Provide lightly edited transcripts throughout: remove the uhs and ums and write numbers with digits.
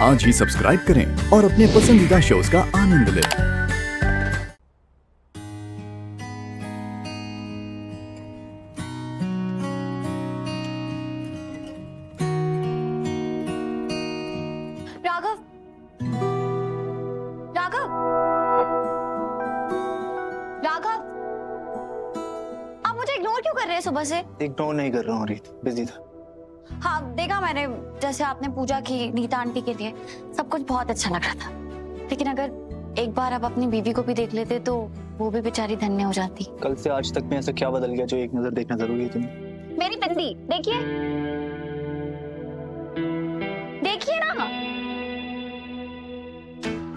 आज ही सब्सक्राइब करें और अपने पसंदीदा शोज का आनंद लें। राघव, राघव, राघव, आप मुझे इग्नोर क्यों कर रहे हैं सुबह से? इग्नोर नहीं कर रहा हूँ रीत, बिजी था। हाँ देखा मैंने, जैसे आपने पूजा की नीता आंटी के लिए, सब कुछ बहुत अच्छा लग रहा था। लेकिन अगर एक बार आप अपनी बीवी को भी देख लेते तो वो भी बेचारी धन्य हो जाती। कल से आज तक में ऐसा क्या बदल गया जो एक नजर देखना जरूरी है तुम्हें? मेरी बिंदी देखिए, देखिए ना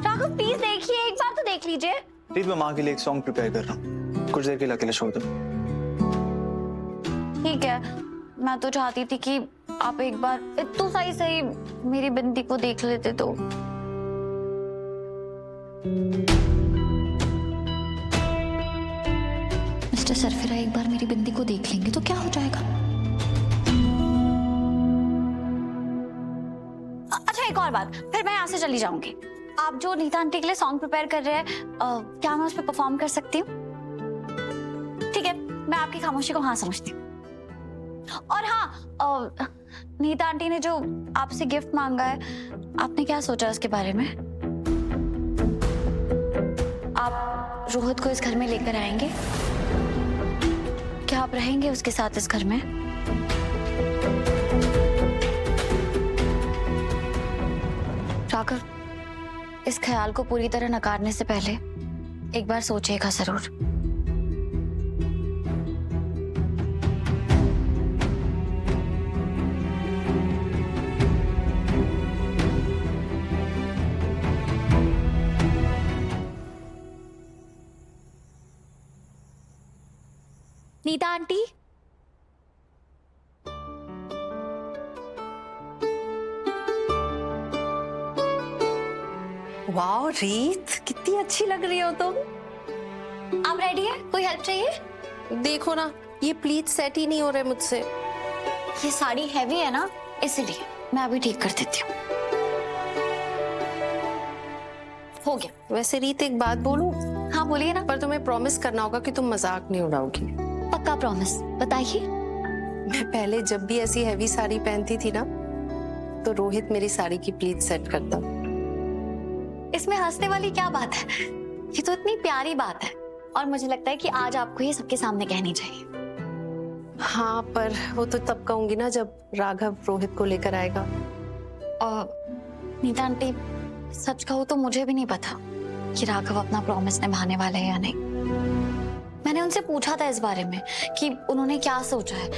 राघव, प्लीज देखिए, एक बार तो देख लीजिए। रीत, मैं माँ के लिए एक सॉन्ग प्रिपेयर कर रहा हूँ, कुछ देर के लिए अकेले छोड़ दो। ठीक है, मैं तो चाहती थी कि आप एक बार तो सही सही मेरी बिंदी को देख लेते तो। मिस्टर सरफिरा एक बार मेरी बिंदी को देख लेंगे तो क्या हो जाएगा? अच्छा एक और बात, फिर मैं यहाँ से चली जाऊंगी। आप जो नीता आंटी के लिए सॉन्ग प्रिपेयर कर रहे हैं, क्या मैं उस पर परफॉर्म कर सकती हूँ? ठीक है, मैं आपकी खामोशी को हाँ समझती हूँ। और हाँ, नीता आंटी ने जो आपसे गिफ्ट मांगा है, आपने क्या सोचा उसके बारे में? आप रोहित को इस घर में लेकर आएंगे? क्या आप रहेंगे उसके साथ इस घर में? राघव, इस ख्याल को पूरी तरह नकारने से पहले एक बार सोचिएगा जरूर। नीता आंटी, वाह रीत, कितनी अच्छी लग रही हो तुम। आप रेडी है? कोई हेल्प चाहिए? देखो ना, ये प्लीट सेट ही नहीं हो रहे मुझसे। ये साड़ी हैवी है ना, इसलिए मैं अभी ठीक कर देती हूँ। हो गया। वैसे रीत एक बात बोलूं? हाँ बोलिए ना। पर तुम्हें प्रॉमिस करना होगा कि तुम मजाक नहीं उड़ाओगी। पक्का प्रॉमिस, बताइए। मैं पहले जब भी ऐसी हैवी साड़ी पहनती थी ना, तो रोहित मेरी साड़ी की प्लीट सेट करता। इसमें हंसने वाली क्या बात है? ये तो इतनी प्यारी बात है और मुझे लगता है कि आज आपको ये सबके सामने कहनी चाहिए। हाँ, पर वो तो तब कहूंगी ना जब राघव रोहित को लेकर आएगा। और नीता आंटी, सच कहूँ तो मुझे भी नहीं पता कि राघव अपना प्रॉमिस निभाने वाले हैं या नहीं। मैंने उनसे पूछा था इस बारे में कि उन्होंने क्या सोचा है,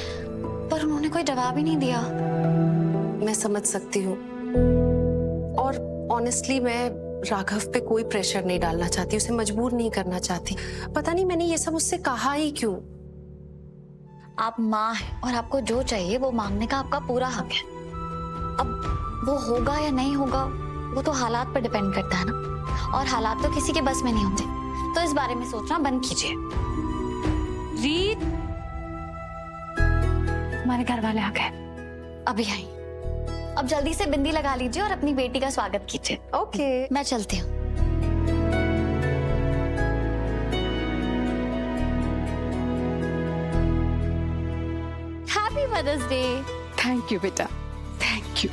पर उन्होंने कोई जवाब ही नहीं दिया। मैं समझ सकती हूँ, और ऑनेस्टली मैं राघव पे कोई प्रेशर नहीं डालना चाहती, उसे मजबूर नहीं करना चाहती। पता नहीं मैंने ये सब उससे कहा ही क्यों। आप माँ हैं और आपको जो चाहिए वो मांगने का आपका पूरा हक है। अब वो होगा या नहीं होगा वो तो हालात पर डिपेंड करता है ना, और हालात तो किसी के बस में नहीं होते, तो इस बारे में सोचना बंद कीजिए। रीत, हमारे घर वाले आ गए। अभी आई। अब जल्दी से बिंदी लगा लीजिए और अपनी बेटी का स्वागत कीजिए। ओके, मैं चलती हूँ। Happy mother's day. Thank you बेटा, थैंक यू।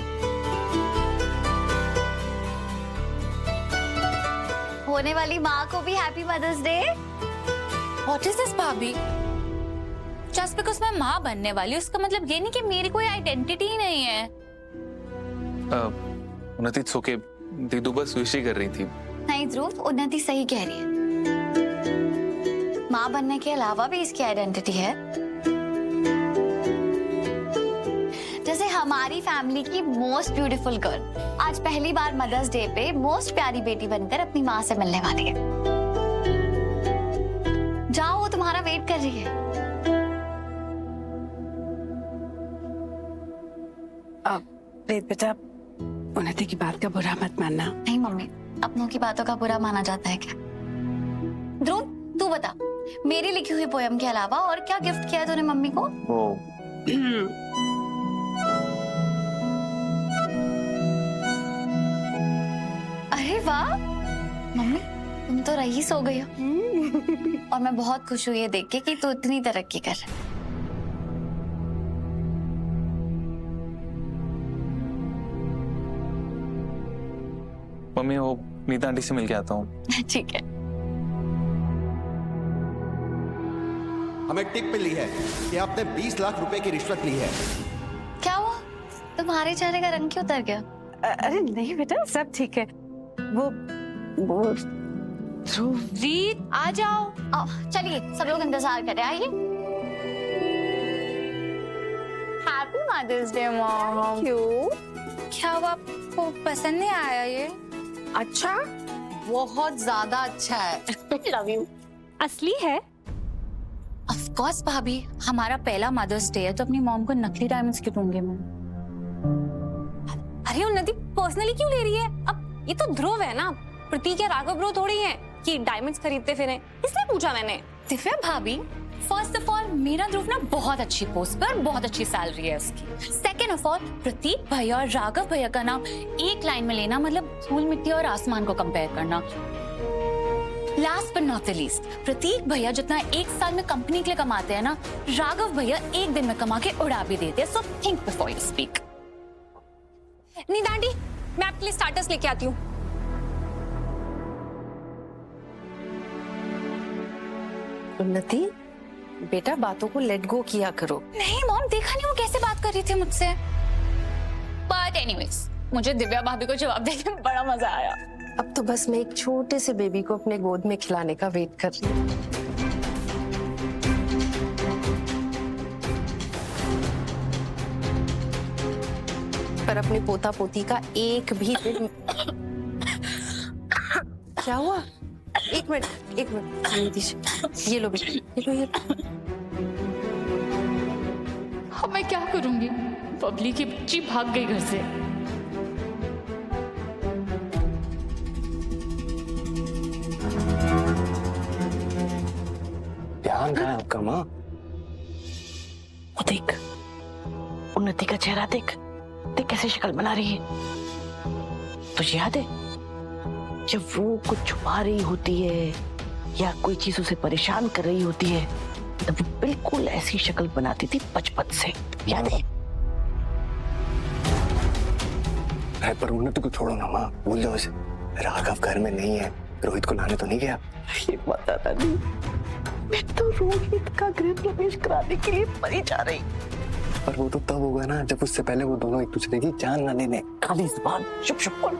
होने वाली माँ को भी happy mother's day. What is this भाभी? जस्ट बिकॉज मैं माँ बनने वाली हूँ उसका मतलब ये नहीं कि मेरी कोई आइडेंटिटी ही नहीं है। उन्नति सोके दीदू बस विश ही कर रही थी। नहीं ध्रुव, उन्नति सही कह रही है। माँ बनने के अलावा भी इसकी आइडेंटिटी है। जैसे हमारी फैमिली की मोस्ट ब्यूटीफुल गर्ल आज पहली बार मदर्स डे पे मोस्ट प्यारी बेटी बनकर अपनी माँ से मिलने वाली है। जाओ, वो तुम्हारा वेट कर रही है। रीत बेटा, उन्नति की बात का बुरा मत मानना। नहीं मम्मी, अपनों की बातों का बुरा माना जाता है क्या? ध्रुव तू बता, मेरी लिखी हुई पोयम के अलावा और क्या गिफ्ट किया तूने मम्मी को? वो अरे वाह मम्मी, तुम तो रईस हो गई हो। और मैं बहुत खुश हुई ये देख के कि तू इतनी तरक्की कर रहा मम्मी वो नीता आंटी से मिल के आता हूँ। है। ठीक है। हमें टिप मिली है कि आपने 20 लाख रुपए की रिश्वत ली है। क्या हुआ, तुम्हारे चेहरे का रंग क्यों उतर गया? अरे नहीं बेटा, सब ठीक है। वो रीत आ जाओ। चलिए सब लोग इंतजार कर रहे हैं, आइए। Happy mother's day mom. क्यों? क्या हुआ, आपको पसंद नहीं आया ये? अच्छा, बहुत ज्यादा अच्छा है। Love you. असली है? ऑफ कोर्स भाभी, हमारा पहला मदर्स डे है तो अपनी मॉम को नकली डायमंड्स क्यों दूंगी मैं? अरे उन्नति पर्सनली क्यों ले रही है? अब ये तो ध्रुव है ना, प्रतीक या राघव ब्रो थोड़ी है कि डायमंड्स खरीदते फिरे, इसलिए पूछा मैंने। दिव्या भाभी, फर्स्ट ऑफ ऑल मेरा ध्रुव ना बहुत अच्छी पोस्ट पर, बहुत अच्छी सैलरी है उसकी। सेकेंड ऑफ ऑल प्रतीक भैया और राघव भैया का नाम एक लाइन में लेना मतलब धूल मिट्टी और आसमान को कंपेयर करना। Last but not the least, Pratik भैया जितना एक साल में कंपनी के लिए कमाते हैं ना, राघव भैया एक दिन में कमा के उड़ा भी देते हैं। So think before you speak. Neeta aunty, मैं आपके लिए स्टार्टर्स लेके आती हूँ। उन्नति, बेटा बातों को लेट गो किया करो। नहीं मॉम, देखा नहीं वो कैसे बात कर रही थी मुझसे। बट एनीवेज, मुझे दिव्या भाभी को जवाब देके बड़ा मजा आया। अब तो बस मैं एक छोटे से बेबी को अपने गोद में खिलाने का वेट कर रही हूँ। पर अपने पोता पोती का एक भी दिन क्या हुआ? एक मिनट नीतीश, ये लो बेटा, ये लो, ये लो। अब मैं क्या करूंगी? बबली की बच्ची भाग गई घर से। ध्यान कहाँ है आपका माँ? वो देख, उन्नति का चेहरा देख, देख कैसे शक्ल बना रही है। तुझे याद है जब वो कुछ छुपा रही होती है या कोई चीज उसे परेशान कर रही होती है, तब वो बिल्कुल ऐसी शक्ल बनाती थी बचपन से, याद है? पर उन्नति को छोड़ो ना माँ, भूल जाओ इसे। राघव घर में नहीं है, रोहित को लाने तो नहीं गया? ये बताना नहीं, मैं तो रोहित का गृह प्रवेश कराने के लिए मरी जा रही। पर वो तो तब होगा ना जब उससे पहले वो दोनों एक दूसरे की जान ना लेने। खाली जुबान, चुप चुप बोल।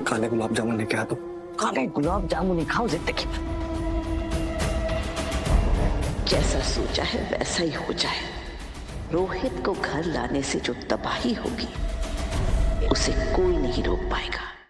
काले गुलाब जामुन लेके आ दो। काले गुलाब जामुन ही खाओ जिंदगी में। जैसा सोचा है वैसा ही हो जाए। रोहित को घर लाने से जो तबाही होगी उसे कोई नहीं रोक पाएगा।